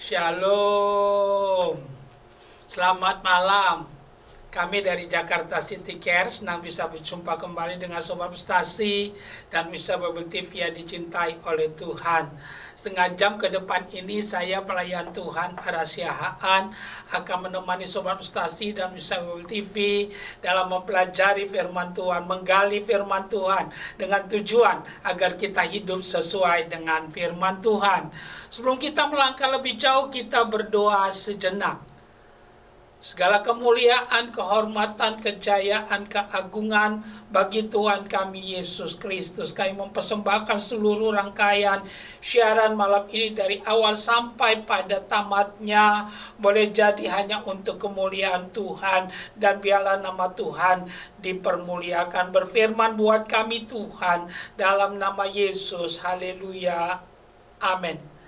Shalom, selamat malam. Kami dari Jakarta City Care senang bisa berjumpa kembali dengan Sobat Frustasi dan bisa berbukti via dicintai oleh Tuhan. Setengah jam ke depan ini saya pelayan Tuhan Arasia Haan akan menemani Sobat Frustasi dan bisa berbukti TV dalam mempelajari firman Tuhan, menggali firman Tuhan dengan tujuan agar kita hidup sesuai dengan firman Tuhan. Sebelum kita melangkah lebih jauh, kita berdoa sejenak. Segala kemuliaan, kehormatan, kejayaan, keagungan bagi Tuhan kami Yesus Kristus. Kami mempersembahkan seluruh rangkaian siaran malam ini dari awal sampai pada tamatnya. Boleh jadi hanya untuk kemuliaan Tuhan, dan biarlah nama Tuhan dipermuliakan. Berfirman buat kami Tuhan, dalam nama Yesus. Haleluya. Amin.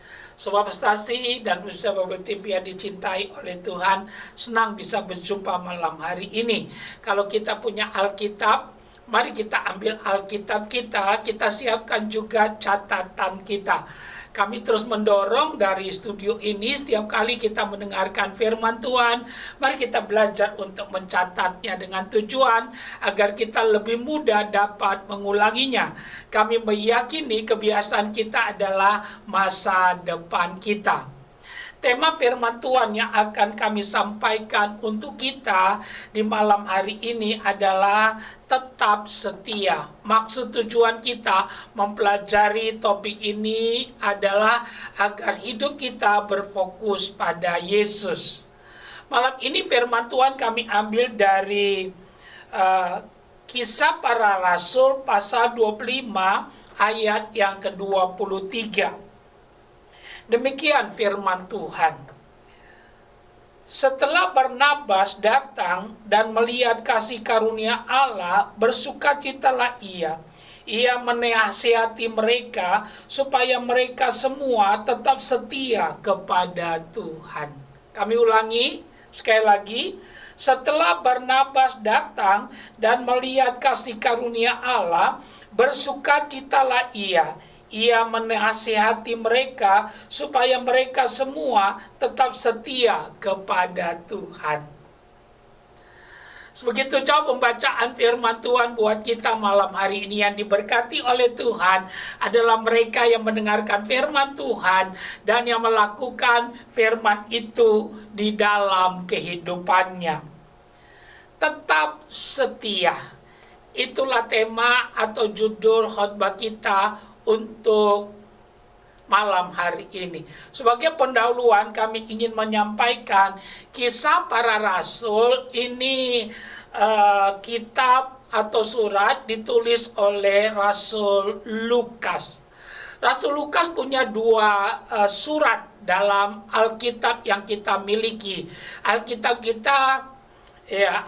Sobat Frustasi dan bisa berbukti via dicintai oleh Tuhan, senang bisa berjumpa malam hari ini. Kalau kita punya Alkitab, mari kita ambil Alkitab kita siapkan juga catatan kita. Kami terus mendorong dari studio ini, setiap kali kita mendengarkan firman Tuhan, mari kita belajar untuk mencatatnya dengan tujuan agar kita lebih mudah dapat mengulanginya. Kami meyakini kebiasaan kita adalah masa depan kita. Tema firman Tuhan yang akan kami sampaikan untuk kita di malam hari ini adalah tetap setia. Maksud tujuan kita mempelajari topik ini adalah agar hidup kita berfokus pada Yesus. Malam ini firman Tuhan kami ambil dari Kisah Para Rasul pasal 25 ayat yang ke-23. Demikian firman Tuhan. Setelah Barnabas datang dan melihat kasih karunia Allah, bersukacitalah ia. Ia menasihati mereka supaya mereka semua tetap setia kepada Tuhan. Kami ulangi sekali lagi. Setelah Barnabas datang dan melihat kasih karunia Allah, bersukacitalah ia. Ia menasihati mereka supaya mereka semua tetap setia kepada Tuhan. Begitu jauh pembacaan firman Tuhan buat kita malam hari ini. Yang diberkati oleh Tuhan adalah mereka yang mendengarkan firman Tuhan dan yang melakukan firman itu di dalam kehidupannya. Tetap setia. Itulah tema atau judul khotbah kita untuk malam hari ini. Sebagai pendahuluan kami ingin menyampaikan Kisah Para Rasul ini kitab atau surat ditulis oleh Rasul Lukas. Rasul Lukas punya dua surat dalam Alkitab yang kita miliki. Alkitab kita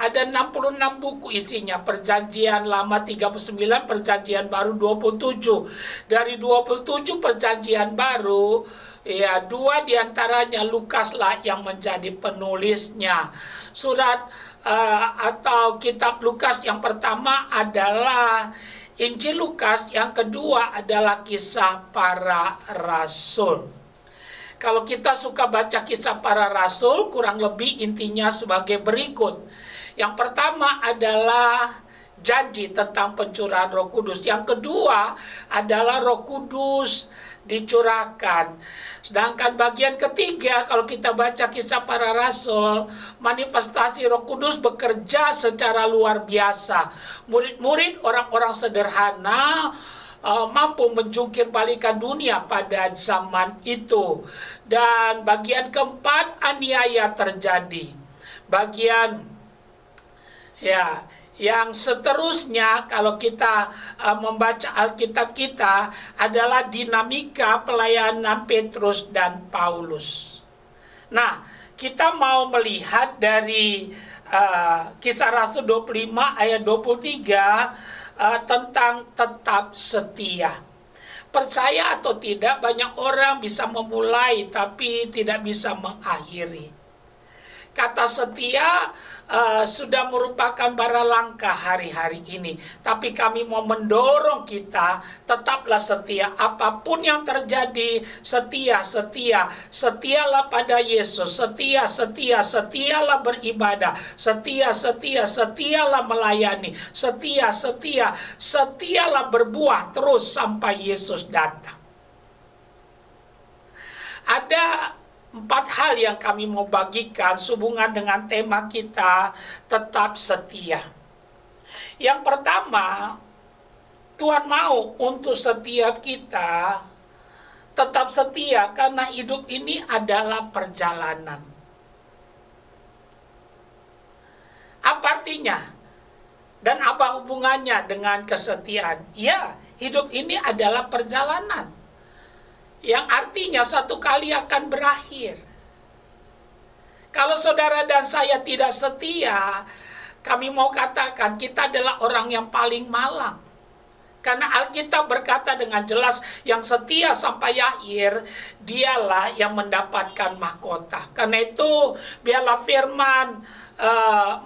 ada 66 buku isinya. Perjanjian Lama 39, Perjanjian Baru 27. Dari 27 Perjanjian Baru, dua diantaranya Lukaslah yang menjadi penulisnya. Surat atau kitab Lukas yang pertama adalah Injil Lukas, yang kedua adalah Kisah Para Rasul. Kalau kita suka baca Kisah Para Rasul, kurang lebih intinya sebagai berikut. Yang pertama adalah janji tentang pencurahan Roh Kudus. Yang kedua adalah Roh Kudus dicurahkan. Sedangkan bagian ketiga, kalau kita baca Kisah Para Rasul, manifestasi Roh Kudus bekerja secara luar biasa. Murid-murid, orang-orang sederhana, mampu menjungkir balikan dunia pada zaman itu. Dan bagian keempat, aniaya terjadi. Bagian yang seterusnya, kalau kita membaca Alkitab kita, adalah dinamika pelayanan Petrus dan Paulus. Nah, kita mau melihat dari Kisah Rasul 25 ayat 23 tentang tetap setia. Percaya atau tidak, banyak orang bisa memulai tapi tidak bisa mengakhiri. Kata setia sudah merupakan barang langka hari-hari ini. Tapi kami mau mendorong kita, tetaplah setia. Apapun yang terjadi, setia. Setialah pada Yesus. Setialah beribadah. Setialah melayani. Setialah berbuah terus sampai Yesus datang. Ada 4 hal yang kami mau bagikan sehubungan dengan tema kita, tetap setia. Yang pertama, Tuhan mau untuk setiap kita tetap setia karena hidup ini adalah perjalanan. Apa artinya? Dan apa hubungannya dengan kesetiaan? Ya, hidup ini adalah perjalanan. Yang artinya satu kali akan berakhir. Kalau saudara dan saya tidak setia, kami mau katakan kita adalah orang yang paling malang. Karena Alkitab berkata dengan jelas, yang setia sampai akhir, dialah yang mendapatkan mahkota. Karena itu, biarlah firman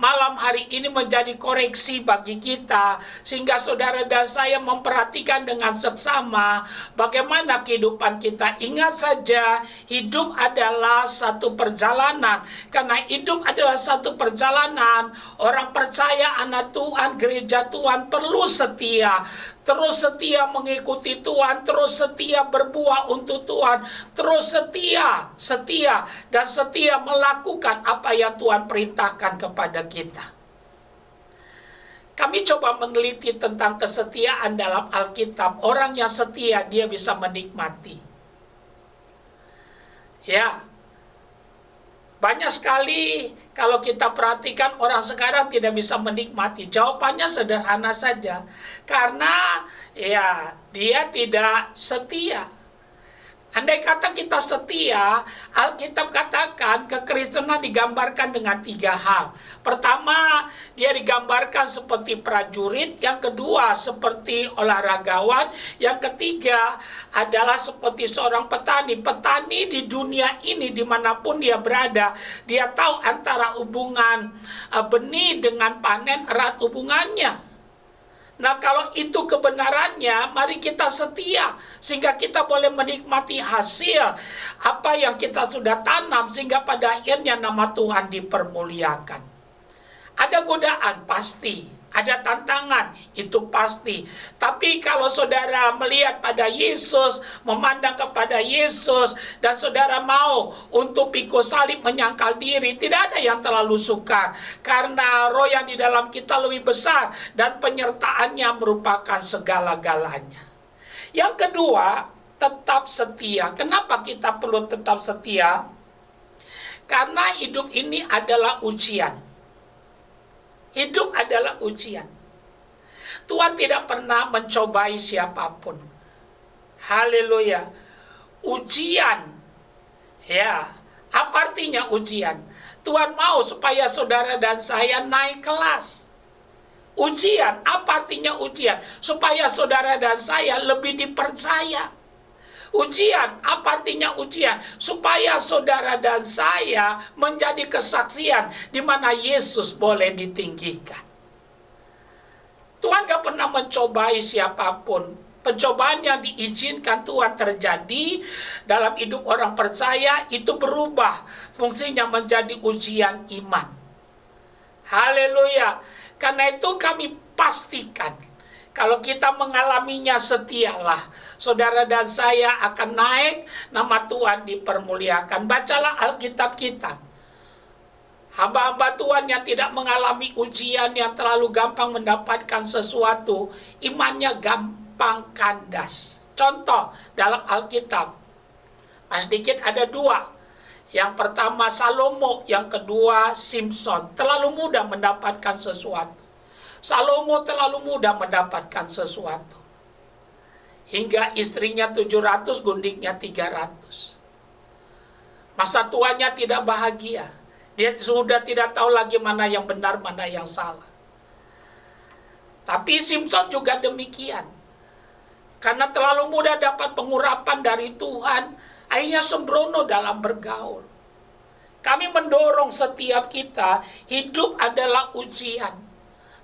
malam hari ini menjadi koreksi bagi kita, sehingga saudara dan saya memperhatikan dengan seksama bagaimana kehidupan kita. Ingat saja, hidup adalah satu perjalanan. Karena hidup adalah satu perjalanan, orang percaya, anak Tuhan, gereja Tuhan perlu setia. Terus setia mengikuti Tuhan, terus setia berbuah untuk Tuhan, terus setia dan setia melakukan apa yang Tuhan perintahkan kepada kita. Kami coba meneliti tentang kesetiaan dalam Alkitab. Orang yang setia, dia bisa menikmati. Ya, banyak sekali kalau kita perhatikan orang sekarang tidak bisa menikmati. Jawabannya sederhana saja. Karena ya dia tidak setia. Andai kata kita setia, Alkitab katakan kekristenan digambarkan dengan 3 hal. Pertama, dia digambarkan seperti prajurit. Yang kedua, seperti olahragawan. Yang ketiga adalah seperti seorang petani. Petani di dunia ini, dimanapun dia berada, dia tahu antara hubungan benih dengan panen erat hubungannya. Nah, kalau itu kebenarannya, mari kita setia sehingga kita boleh menikmati hasil apa yang kita sudah tanam, sehingga pada akhirnya nama Tuhan dipermuliakan. Ada godaan pasti, ada tantangan itu pasti. Tapi kalau saudara melihat pada Yesus, memandang kepada Yesus, dan saudara mau untuk pikul salib menyangkal diri, tidak ada yang terlalu sukar. Karena roh yang di dalam kita lebih besar dan penyertaannya merupakan segala-galanya. Yang kedua, tetap setia. Kenapa kita perlu tetap setia? Karena hidup ini adalah ujian. Hidup adalah ujian. Tuhan tidak pernah mencobai siapapun. Haleluya. Ujian. Ya, apa artinya ujian? Tuhan mau supaya saudara dan saya naik kelas. Ujian, apa artinya ujian? Supaya saudara dan saya lebih dipercaya. Ujian, apa artinya ujian? Supaya saudara dan saya menjadi kesaksian di mana Yesus boleh ditinggikan. Tuhan gak pernah mencobai siapapun. Pencobaan yang diizinkan Tuhan terjadi dalam hidup orang percaya itu berubah fungsinya menjadi ujian iman. Haleluya. Karena itu kami pastikan, kalau kita mengalaminya, setialah. Saudara dan saya akan naik, nama Tuhan dipermuliakan. Bacalah Alkitab kita. Hamba-hamba Tuhan yang tidak mengalami ujian, yang terlalu gampang mendapatkan sesuatu, imannya gampang kandas. Contoh dalam Alkitab, pas dikit ada 2. Yang pertama Salomo, yang kedua Simson. Terlalu mudah mendapatkan sesuatu. Salomo terlalu mudah mendapatkan sesuatu. Hingga istrinya 700, gundiknya 300. Masa tuanya tidak bahagia. Dia sudah tidak tahu lagi mana yang benar, mana yang salah. Tapi Simson juga demikian. Karena terlalu mudah dapat pengurapan dari Tuhan, akhirnya sembrono dalam bergaul. Kami mendorong setiap kita, hidup adalah ujian.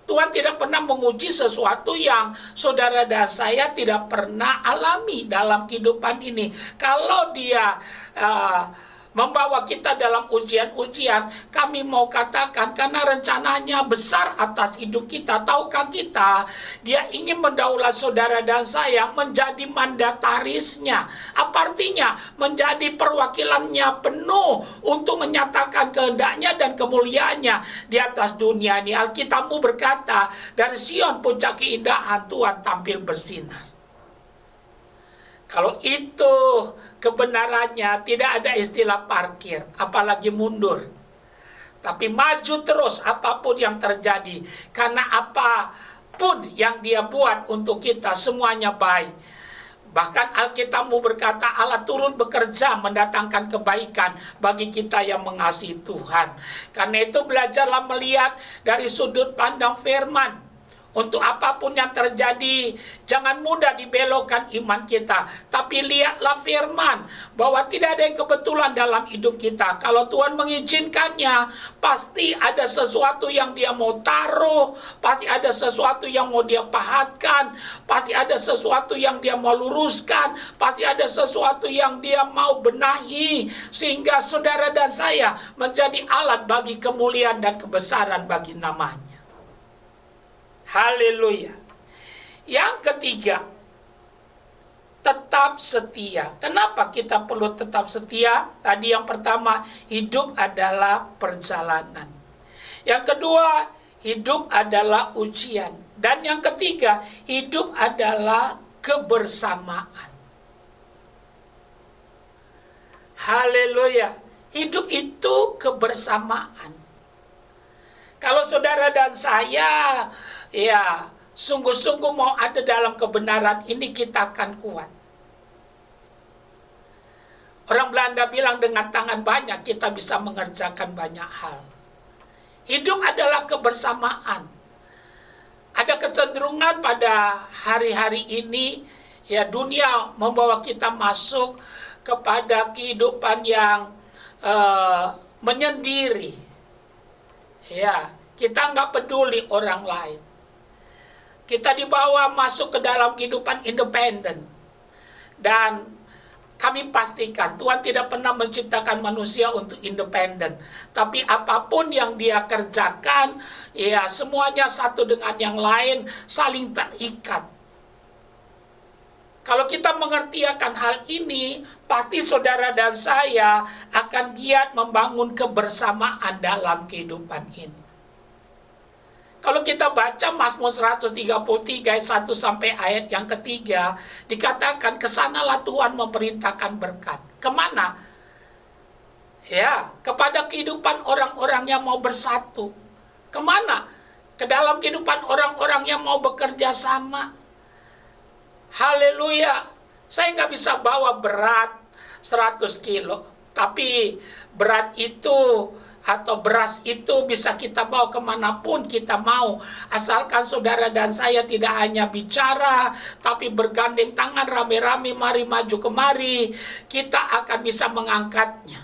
Tuhan tidak pernah menguji sesuatu yang saudara dan saya tidak pernah alami dalam kehidupan ini. Kalau dia membawa kita dalam ujian-ujian, kami mau katakan karena rencananya besar atas hidup kita. Tahukah kita, dia ingin mendaulat saudara dan saya menjadi mandatarisnya. Apa artinya? Menjadi perwakilannya penuh untuk menyatakan kehendaknya dan kemuliaannya di atas dunia ini. Alkitabmu berkata, dari Sion puncak keindahan Tuhan tampil bersinar. Kalau itu kebenarannya, tidak ada istilah parkir, apalagi mundur. Tapi maju terus apapun yang terjadi. Karena apapun yang dia buat untuk kita, semuanya baik. Bahkan Alkitabmu berkata Allah turut bekerja mendatangkan kebaikan bagi kita yang mengasihi Tuhan. Karena itu belajarlah melihat dari sudut pandang firman. Untuk apapun yang terjadi, jangan mudah dibelokkan iman kita. Tapi lihatlah firman, bahwa tidak ada yang kebetulan dalam hidup kita. Kalau Tuhan mengizinkannya, pasti ada sesuatu yang dia mau taruh, pasti ada sesuatu yang mau dia pahatkan, pasti ada sesuatu yang dia mau luruskan, pasti ada sesuatu yang dia mau benahi, sehingga saudara dan saya menjadi alat bagi kemuliaan dan kebesaran bagi namanya. Haleluya. Yang ketiga, tetap setia. Kenapa kita perlu tetap setia? Tadi yang pertama, hidup adalah perjalanan. Yang kedua, hidup adalah ujian. Dan yang ketiga, hidup adalah kebersamaan. Haleluya. Hidup itu kebersamaan. Kalau saudara dan saya sungguh-sungguh mau ada dalam kebenaran ini, kita akan kuat. Orang Belanda bilang dengan tangan banyak kita bisa mengerjakan banyak hal. Hidup adalah kebersamaan. Ada kecenderungan pada hari-hari ini, dunia membawa kita masuk kepada kehidupan yang menyendiri. Kita nggak peduli orang lain. Kita dibawa masuk ke dalam kehidupan independen. Dan kami pastikan Tuhan tidak pernah menciptakan manusia untuk independen. Tapi apapun yang dia kerjakan, semuanya satu dengan yang lain, saling terikat. Kalau kita mengerti akan hal ini, pasti saudara dan saya akan giat membangun kebersamaan dalam kehidupan ini. Kalau kita baca Mazmur 133 ayat 1 sampai ayat yang ketiga, dikatakan kesanalah Tuhan memerintahkan berkat. Kemana? Kepada kehidupan orang-orang yang mau bersatu. Kemana? Ke dalam kehidupan orang-orang yang mau bekerja sama. Haleluya. Saya nggak bisa bawa berat 100 kilo. Tapi berat itu atau beras itu bisa kita bawa kemanapun kita mau. Asalkan saudara dan saya tidak hanya bicara, tapi bergandeng tangan rame-rame, mari maju kemari, kita akan bisa mengangkatnya.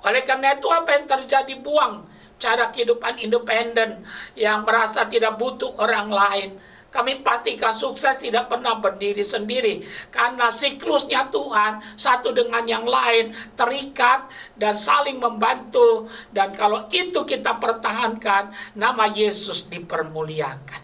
Oleh karena itu apa yang terjadi? Buang cara kehidupan independen yang merasa tidak butuh orang lain. Kami pastikan sukses tidak pernah berdiri sendiri. Karena siklusnya Tuhan satu dengan yang lain terikat dan saling membantu. Dan kalau itu kita pertahankan, nama Yesus dipermuliakan.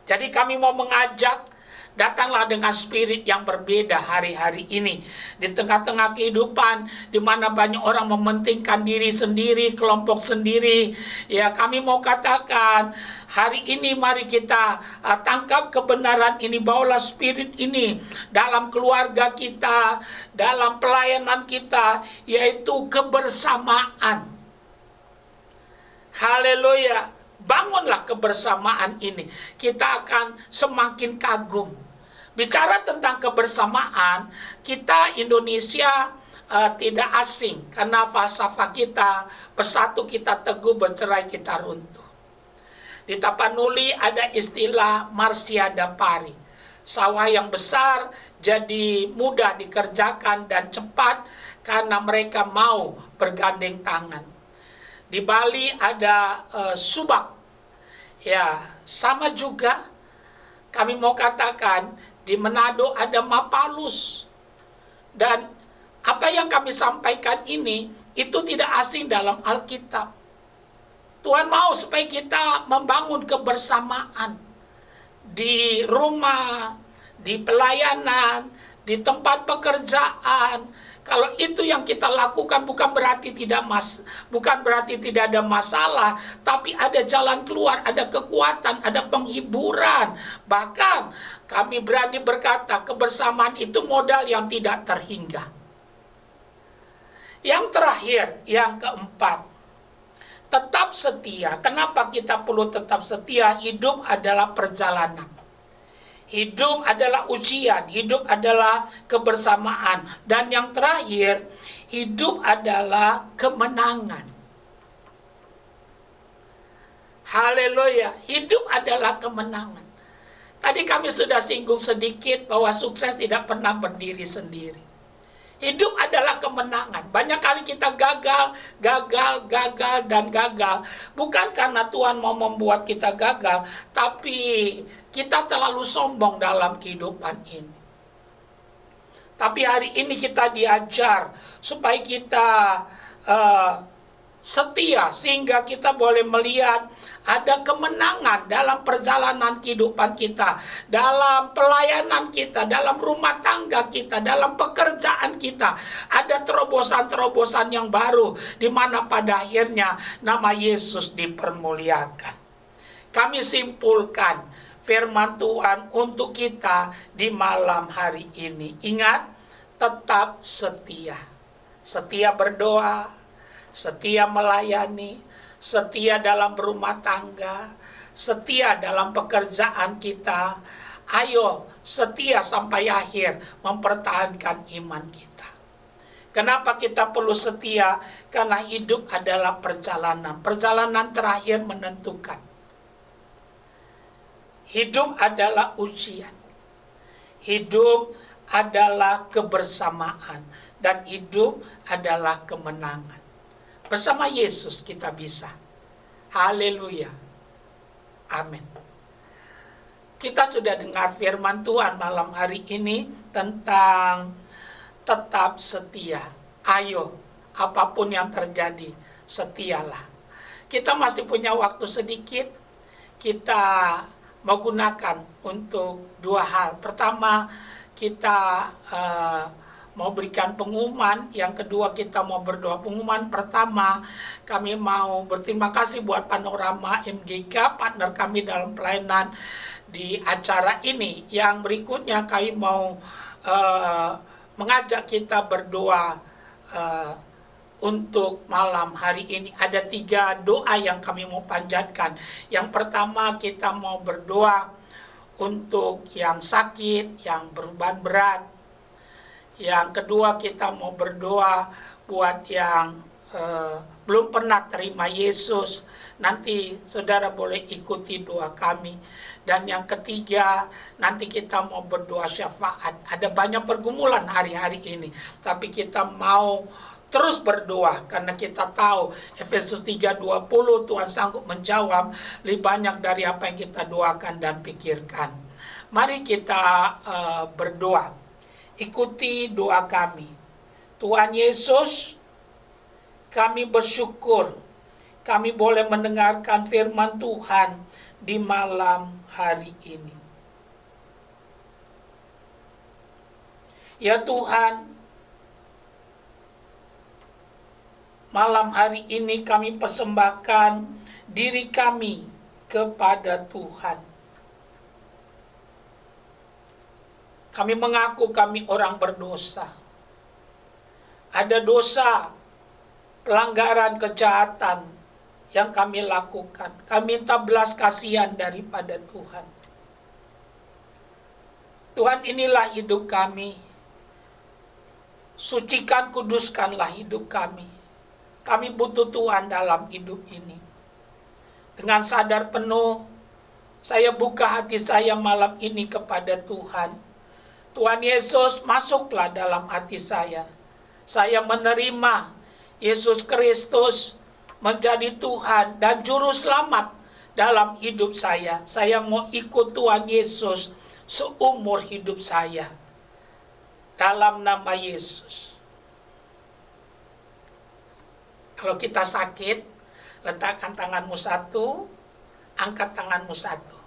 Jadi kami mau mengajak, datanglah dengan spirit yang berbeda hari-hari ini. Di tengah-tengah kehidupan, di mana banyak orang mementingkan diri sendiri, kelompok sendiri. Kami mau katakan, hari ini mari kita tangkap kebenaran ini. Bawalah spirit ini dalam keluarga kita, dalam pelayanan kita, yaitu kebersamaan. Haleluya. Bangunlah kebersamaan ini. Kita akan semakin kagum. Bicara tentang kebersamaan, kita Indonesia tidak asing. Karena falsafah kita, bersatu kita teguh, bercerai kita runtuh. Di Tapanuli ada istilah Marsyada Pari. Sawah yang besar jadi mudah dikerjakan dan cepat karena mereka mau bergandeng tangan. Di Bali ada subak. Ya, sama juga kami mau katakan di Manado ada mapalus. Dan apa yang kami sampaikan ini itu tidak asing dalam Alkitab. Tuhan mau supaya kita membangun kebersamaan di rumah, di pelayanan, di tempat pekerjaan. Kalau itu yang kita lakukan bukan berarti tidak ada masalah, tapi ada jalan keluar, ada kekuatan, ada penghiburan. Bahkan kami berani berkata kebersamaan itu modal yang tidak terhingga. Yang terakhir, yang keempat, tetap setia. Kenapa kita perlu tetap setia? Hidup adalah perjalanan. Hidup adalah ujian, hidup adalah kebersamaan. Dan yang terakhir, hidup adalah kemenangan. Haleluya, hidup adalah kemenangan. Tadi kami sudah singgung sedikit bahwa sukses tidak pernah berdiri sendiri. Hidup adalah kemenangan. Banyak kali kita gagal, dan gagal. Bukan karena Tuhan mau membuat kita gagal, tapi kita terlalu sombong dalam kehidupan ini. Tapi hari ini kita diajar supaya kita setia, sehingga kita boleh melihat ada kemenangan dalam perjalanan kehidupan kita, dalam pelayanan kita, dalam rumah tangga kita, dalam pekerjaan kita. Ada terobosan-terobosan yang baru, di mana pada akhirnya nama Yesus dipermuliakan. Kami simpulkan firman Tuhan untuk kita di malam hari ini. Ingat, tetap setia. Setia berdoa, setia melayani, setia dalam berumah tangga, setia dalam pekerjaan kita. Ayo setia sampai akhir mempertahankan iman kita. Kenapa kita perlu setia? Karena hidup adalah perjalanan. Perjalanan terakhir menentukan. Hidup adalah ujian. Hidup adalah kebersamaan. Dan hidup adalah kemenangan. Bersama Yesus kita bisa. Haleluya. Amin. Kita sudah dengar firman Tuhan malam hari ini tentang tetap setia. Ayo, apapun yang terjadi, setialah. Kita masih punya waktu sedikit. Kita mau gunakan untuk dua hal. Pertama, kita mau berikan pengumuman. Yang kedua, kita mau berdoa. Pengumuman pertama, kami mau berterima kasih buat Panorama MGK, partner kami dalam pelayanan di acara ini. Yang berikutnya, kami mau mengajak kita berdoa untuk malam hari ini. Ada 3 doa yang kami mau panjatkan. Yang pertama, kita mau berdoa untuk yang sakit, yang beban berat. Yang kedua, kita mau berdoa buat yang belum pernah terima Yesus. Nanti saudara boleh ikuti doa kami. Dan yang ketiga, nanti kita mau berdoa syafaat. Ada banyak pergumulan hari-hari ini, tapi kita mau terus berdoa karena kita tahu Efesus 3:20 Tuhan sanggup menjawab lebih banyak dari apa yang kita doakan dan pikirkan. Mari kita berdoa. Ikuti doa kami. Tuhan Yesus, kami bersyukur kami boleh mendengarkan firman Tuhan di malam hari ini. Ya Tuhan, malam hari ini kami persembahkan diri kami kepada Tuhan. Kami mengaku kami orang berdosa. Ada dosa, pelanggaran, kejahatan yang kami lakukan. Kami minta belas kasihan daripada Tuhan. Tuhan, inilah hidup kami. Sucikan, kuduskanlah hidup kami. Kami butuh Tuhan dalam hidup ini. Dengan sadar penuh, Saya buka hati saya malam ini kepada Tuhan. Tuhan Yesus, masuklah dalam hati saya. Saya menerima Yesus Kristus menjadi Tuhan dan Juru Selamat dalam hidup saya. Saya mau ikut Tuhan Yesus seumur hidup saya. Dalam nama Yesus. Kalau kita sakit, letakkan tanganmu satu, angkat tanganmu satu.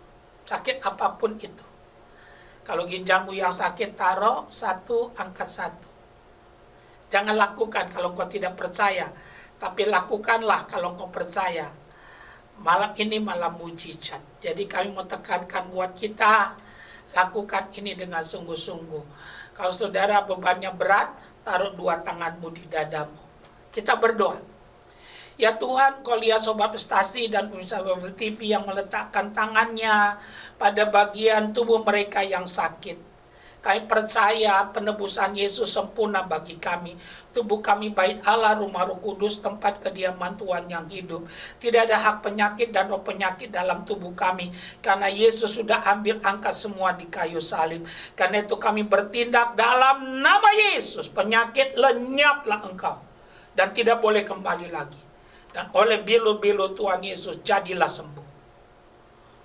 Sakit apapun itu. Kalau ginjalmu yang sakit, taruh satu, angkat satu. Jangan lakukan kalau engkau tidak percaya, tapi lakukanlah kalau engkau percaya. Malam ini malam mujizat. Jadi kami mau tekankan buat kita, lakukan ini dengan sungguh-sungguh. Kalau saudara bebannya berat, taruh dua tanganmu di dadamu. Kita berdoa. Ya Tuhan, Kau lihat Sobat Prestasi dan pemirsa Bible TV yang meletakkan tangannya pada bagian tubuh mereka yang sakit. Kami percaya penebusan Yesus sempurna bagi kami. Tubuh kami bait Allah, rumah Roh Kudus, tempat kediaman Tuhan yang hidup. Tidak ada hak penyakit dan roh penyakit dalam tubuh kami. Karena Yesus sudah ambil angkat semua di kayu salib. Karena itu kami bertindak dalam nama Yesus. Penyakit lenyaplah engkau. Dan tidak boleh kembali lagi. Dan oleh bilu-bilu Tuhan Yesus jadilah sembuh.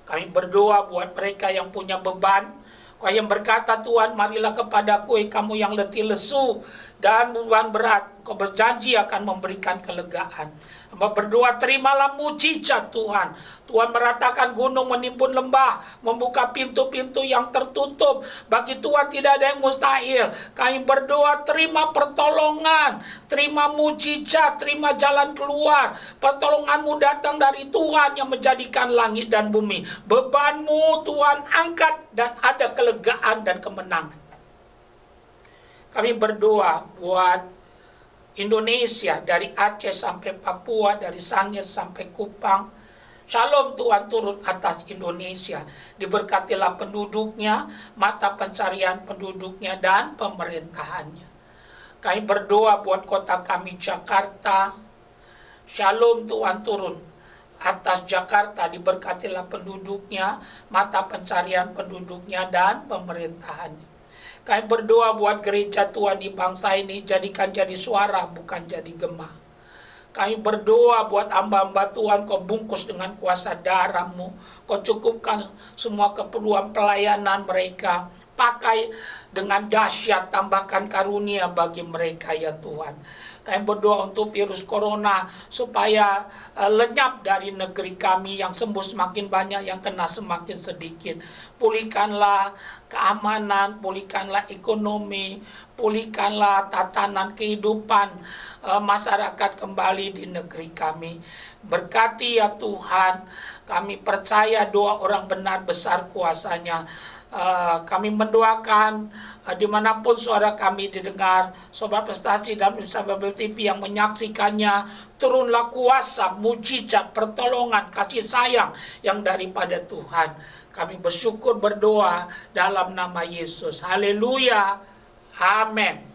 Kami berdoa buat mereka yang punya beban. Kau yang berkata, Tuhan, marilah kepadaku kamu yang letih lesu dan beban berat. Kau berjanji akan memberikan kelegaan. Hamba berdoa, terimalah mujizat Tuhan. Tuhan meratakan gunung, menimbun lembah, membuka pintu-pintu yang tertutup. Bagi Tuhan tidak ada yang mustahil. Kami berdoa, terima pertolongan, terima mujizat, terima jalan keluar. Pertolonganmu datang dari Tuhan yang menjadikan langit dan bumi. Bebanmu Tuhan angkat dan ada kelegaan dan kemenangan. Kami berdoa buat Indonesia, dari Aceh sampai Papua, dari Sangir sampai Kupang. Shalom Tuhan turun atas Indonesia. Diberkatilah penduduknya, mata pencarian penduduknya, dan pemerintahannya. Kami berdoa buat kota kami Jakarta. Shalom Tuhan turun atas Jakarta. Diberkatilah penduduknya, mata pencarian penduduknya, dan pemerintahannya. Kami berdoa buat gereja Tuhan di bangsa ini, jadikan jadi suara, bukan jadi gema. Kami berdoa buat hamba-hamba Tuhan, Kau bungkus dengan kuasa darah-Mu. Kau cukupkan semua keperluan pelayanan mereka. Pakai dengan dahsyat, tambahkan karunia bagi mereka ya Tuhan. Kami berdoa untuk virus corona supaya lenyap dari negeri kami, yang sembuh semakin banyak, yang kena semakin sedikit. Pulihkanlah keamanan, pulihkanlah ekonomi, pulihkanlah tatanan kehidupan masyarakat kembali di negeri kami. Berkati ya Tuhan, kami percaya doa orang benar besar kuasanya. Kami mendoakan dimanapun suara kami didengar, Sobat Prestasi dan pemirsa Bible TV yang menyaksikannya, turunlah kuasa, mujizat, pertolongan, kasih sayang yang daripada Tuhan. Kami bersyukur berdoa dalam nama Yesus. Haleluya. Amin.